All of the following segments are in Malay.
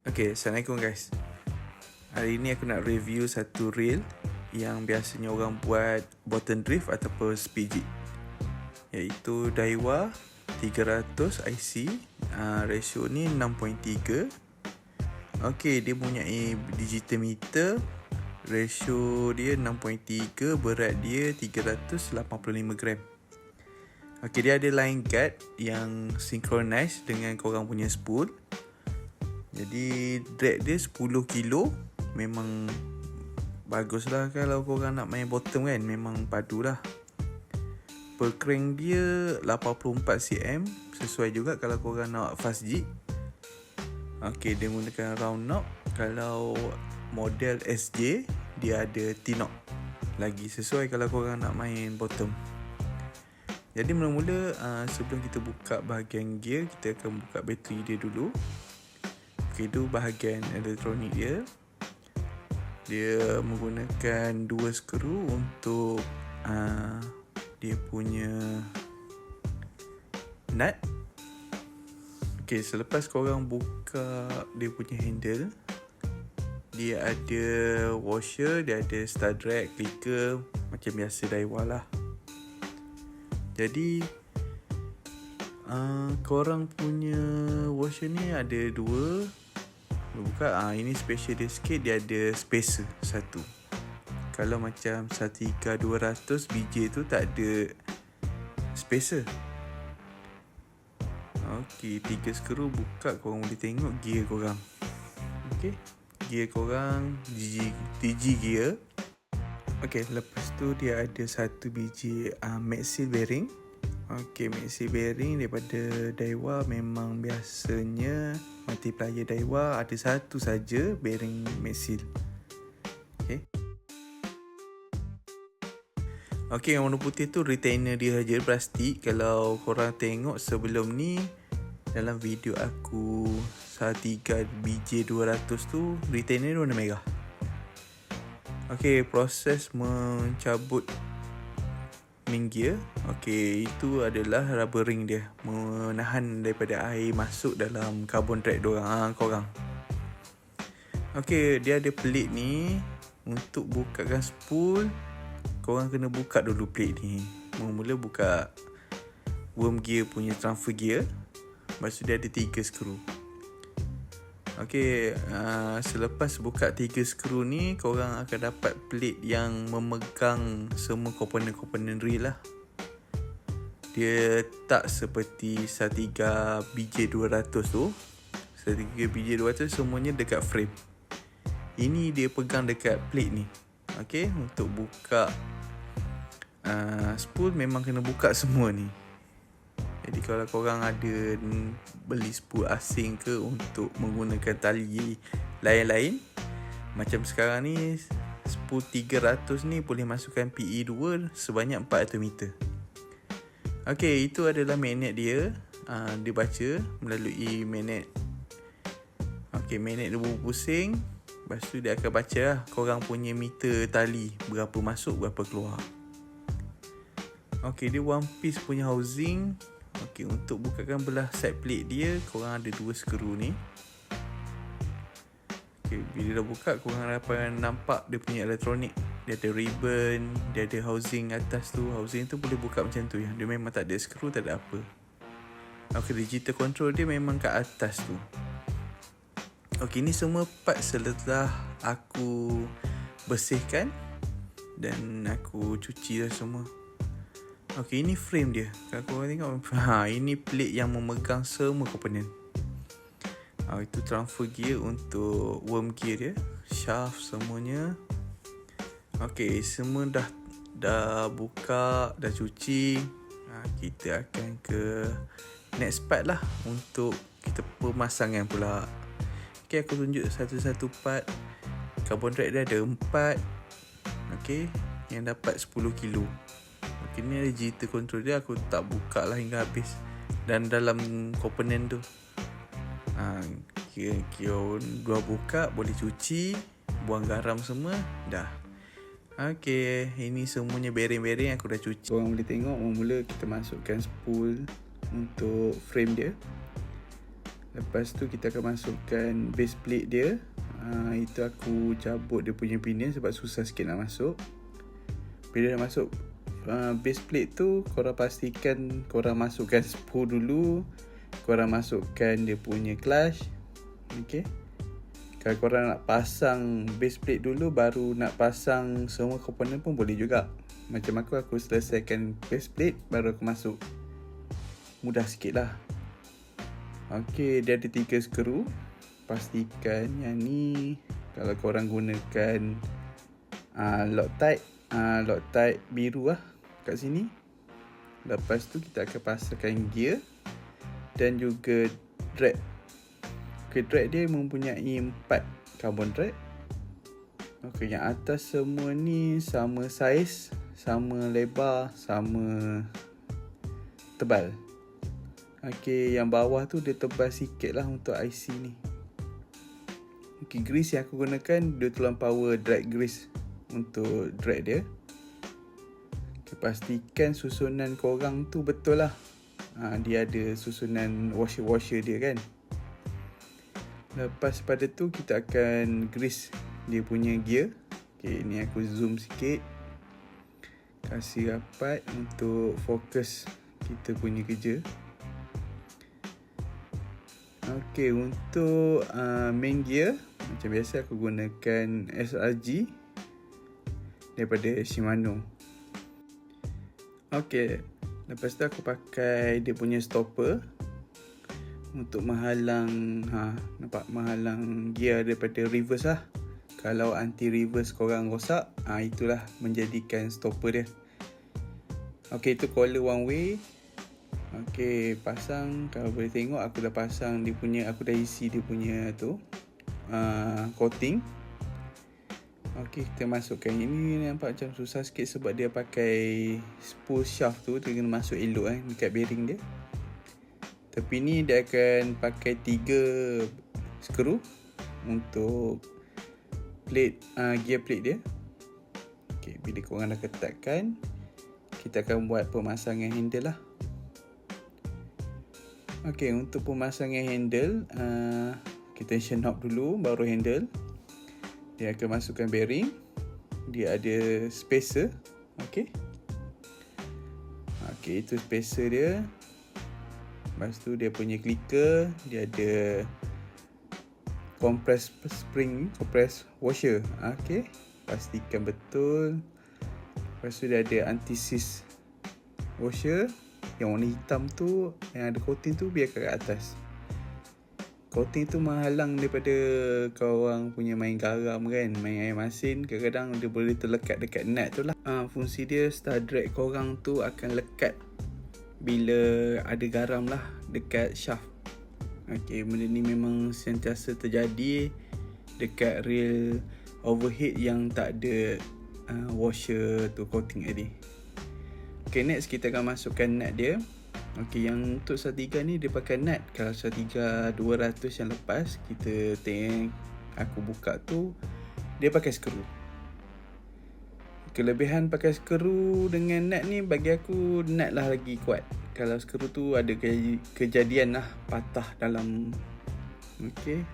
Okay, Assalamualaikum guys. Hari ni aku nak review satu reel yang biasanya orang buat bottom drift ataupun speed jig, iaitu Daiwa 300 IC. Ratio ni 6.3. Okay, dia mempunyai digital meter. Ratio dia 6.3, berat dia 385 gram. Okay, dia ada line guard yang synchronize dengan korang punya spool. Jadi drag dia 10 kilo. Memang bagus lah kalau korang nak main bottom kan. Memang padu lah. Per crank dia 84 cm. Sesuai juga kalau korang nak fast jig. Okay, dia menggunakan round knob. Kalau model SJ, dia ada T-knob. Lagi sesuai kalau korang nak main bottom. Jadi mula-mula sebelum kita buka bahagian gear, kita akan buka bateri dia dulu. Itu bahagian elektronik dia. Dia menggunakan 2 skru untuk dia punya nut. Okay, selepas korang buka dia punya handle, dia ada washer, dia ada star drag, clicker, macam biasa Daiwa lah. Jadi korang punya washer ni ada 2. Buka, ini special dia sikit. Dia ada spacer satu. Kalau macam 13200 BJ tu tak ada spacer. Ok, 3 skru buka. Korang boleh tengok gear korang. Ok, gear korang TG gear. Ok, lepas tu dia ada 1 biji Maxil bearing. Ok, Maxil bearing daripada Daiwa. Memang biasanya multiplier Daiwa ada satu saja bearing Maxil. Ok, yang warna putih tu retainer dia saja, plastik. Kalau korang tengok sebelum ni dalam video aku Saltiga BJ200 tu, retainer dia warna merah. Ok, proses mencabut main gear. Ok, itu adalah rubber ring dia, menahan daripada air masuk dalam carbon track korang. Ok, dia ada plate ni. Untuk bukakan spool, korang kena buka dulu plate ni. Mula-mula buka worm gear punya transfer gear. Lepas tu dia ada 3 skru. Ok, selepas buka 3 skru ni, korang akan dapat plate yang memegang semua komponen-komponen reel lah. Dia tak seperti Saltiga BJ200 tu. Saltiga BJ200 semuanya dekat frame. Ini dia pegang dekat plate ni. Ok, untuk buka spool memang kena buka semua ni. Jadi kalau korang ada beli spool asing ke untuk menggunakan tali lain-lain, macam sekarang ni spool 300 ni boleh masukkan PE2 sebanyak 400 meter. Ok, itu adalah magnet dia. Dia baca melalui magnet. Ok, magnet dia berpusing. Lepas tu dia akan baca lah korang punya meter tali, berapa masuk, berapa keluar. Ok, dia one piece punya housing. Ok, untuk bukakan belah side plate dia, korang ada 2 skru ni. Ok, bila dah buka, korang dapat nampak dia punya elektronik. Dia ada ribbon, dia ada housing atas tu. Housing tu boleh buka macam tu ya. Dia memang tak ada skru, tak ada apa. Ok, digital control dia memang kat atas tu. Ok, ni semua part setelah aku bersihkan dan aku cuci dah semua. Ok, ini frame dia. Kalau korang tengok, ini plate yang memegang semua komponen. Itu transfer gear untuk worm gear dia, shaft semuanya. Ok, semua dah buka, dah cuci. Kita akan ke next part lah, untuk kita pemasangan pula. Ok, aku tunjuk satu-satu part. Carbon track dia ada 4. Ok, yang dapat 10 kilo. Ok, ni ada digital control dia. Aku tak buka lah hingga habis. Dan dalam komponen tu, kira-kira dua buka, boleh cuci, buang garam semua, dah. Ok, ini semuanya bearing-bearing aku dah cuci. Korang boleh tengok, mula kita masukkan spool untuk frame dia. Lepas tu kita akan masukkan base plate dia. Itu aku cabut dia punya pinion sebab susah sikit nak masuk. Bila dah masuk base plate tu, korang pastikan korang masukkan spool dulu. Korang masukkan dia punya clutch. Okay. Kalau korang nak pasang base plate dulu, baru nak pasang semua komponen pun boleh juga. Macam aku selesaikan base plate, baru aku masuk. Mudah sikit lah. Okay, dia ada 3 skru. Pastikan yang ni, kalau korang gunakan Loctite biru lah kat sini. Lepas tu kita akan pasangkan gear dan juga drag. Okay, drag dia mempunyai 4 carbon drag. Okay, yang atas semua ni sama saiz, sama lebar, sama tebal. Okay, yang bawah tu dia tebal sikit lah untuk IC ni. Okay, grease yang aku gunakan 2 power drag grease untuk drag dia. Okay, pastikan susunan korang tu betul lah. Dia ada susunan washer dia kan. Lepas pada tu kita akan grease dia punya gear. Okay, ni aku zoom sikit, kasih rapat untuk fokus kita punya kerja. Okay, untuk main gear macam biasa aku gunakan SRG daripada Shimano. Okay, lepas tu aku pakai dia punya stopper untuk menghalang menghalang gear daripada reverse lah. Kalau anti reverse korang rosak, itulah menjadikan stopper dia. Okay, itu collar one way. Okay, pasang. Kalau boleh tengok, aku dah pasang dia punya, aku dah isi dia punya tu coating. Okay, kita masukkan. Ini nampak macam susah sikit sebab dia pakai spool shaft tu, dia kena masuk elok dekat bearing dia. Tapi ni dia akan pakai 3 skru untuk plate, gear plate dia. Okay, bila korang dah ketatkan, kita akan buat pemasangan handle lah. Okay, untuk pemasangan handle, kita tension knob dulu, baru handle. Dia akan masukkan bearing. Dia ada spacer. Okay. Okay, itu spacer dia. Lepas tu dia punya clicker, dia ada compress spring, compress washer. Okay, pastikan betul. Lepas tu dia ada anti-seize washer. Yang warna hitam tu, yang ada coating tu biar kat atas. Coating tu menghalang daripada korang punya main garam kan, main air masin. Kadang-kadang dia boleh terlekat dekat nut tu lah. Fungsi dia, star drag korang tu akan lekat bila ada garam lah dekat shaft. Okay, benda ni memang sentiasa terjadi dekat rail overhead yang tak ada washer tu, coating tadi. Okay, next kita akan masukkan nut dia. Okay, yang untuk Saltiga ni dia pakai nut. Kalau Saltiga 200 yang lepas, kita tengok aku buka tu, dia pakai skru. Kelebihan pakai skru dengan nut ni, bagi aku nut lah lagi kuat. Kalau skru tu ada kejadian lah patah dalam. Okay,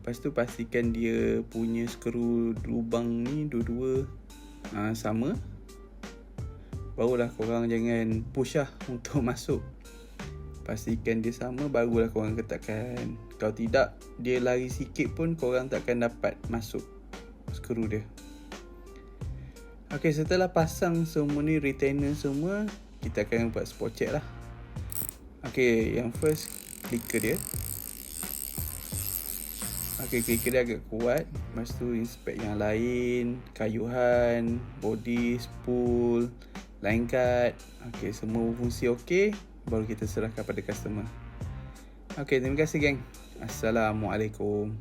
lepas tu pastikan dia punya skru lubang ni dua-dua sama. Barulah korang jangan push lah untuk masuk. Pastikan dia sama, barulah korang ketatkan. Kalau tidak, dia lari sikit pun korang takkan dapat masuk skru dia. Okay, setelah pasang semua ni, retainer semua, kita akan buat spot check lah. Okay, yang first, clicker dia. Okay, clicker dia agak kuat. Lepas tu inspect yang lain, kayuhan, body, spool, line cut. Okay, semua fungsi okay, baru kita serahkan pada customer. Okay, terima kasih geng. Assalamualaikum.